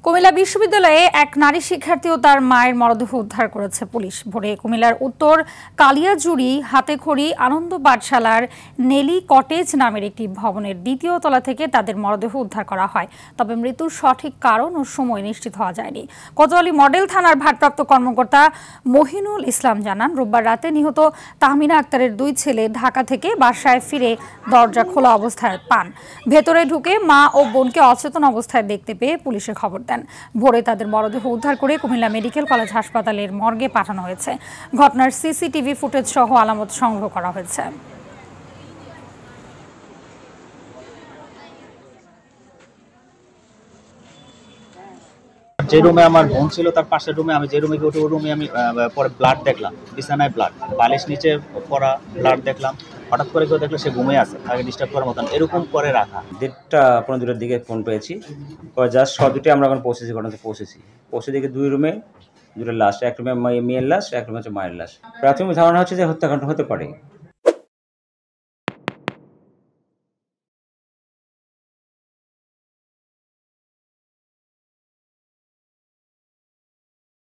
কুমিল্লা বিশ্ববিদ্যালয়ে এক নারী শিক্ষার্থী ও তার মায়ের মরদেহ উদ্ধার করেছে পুলিশ। ভোরে কুমিল্লার উত্তর কালিয়াজুড়ি হাতেখড়ি আনন্দ পাঠশালার নেলি কটেজ নামের একটি ভবনের দ্বিতীয় তলা থেকে তাদের মরদেহ উদ্ধার করা হয়। তবে মৃত্যুর সঠিক কারণ ও সময় নিশ্চিত হওয়া যায়নি। কোতোয়ালি মডেল থানার ভারপ্রাপ্ত কর্মকর্তা মহিনুল ইসলাম জানান, রোববার রাতে নিহত তাহমিনা আক্তারের দুই ছেলে ঢাকা থেকে বাসায় ফিরে দরজা খোলা অবস্থায় পান। ভেতরে ঢুকে মা ও বোনকে অচেতন অবস্থায় দেখতে পেয়ে পুলিশে খবর দেন। ভোরে তাদের মরদেহ উদ্ধার করে কুমিল্লা মেডিকেল কলেজ হাসপাতালের মর্গে পাঠানো হয়েছে। ঘটনার সিসিটিভি ফুটেজ সহ আলামত সংগ্রহ করা হয়েছে। যে রুমে আমার বোন ছিল তার পাশের রুমে আমি যে রুমে উঠে ওই রুমে আমি পরে ব্লাড দেখলাম, বিছানায় ব্লাড, বালিশ নিচে পড়া ব্লাড দেখলাম। হঠাৎ করে কেউ দেখলো সে ঘুমিয়ে আছে, তাকে ডিস্টার্ব করার মতন এরকম করে রাখা। 1:15-2টার দিকে ফোন পেয়েছি, জাস্ট সদুটে আমরা এখন পৌঁছেছি, ঘটনাতে পৌঁছে দেখি দুই রুমে দুটো লাশ, এক রুমে মেয়ের লাশ, এক রুমে হচ্ছে মায়ের লাশ। প্রাথমিক ধারণা হচ্ছে যে হত্যাকাণ্ড হতে পারে।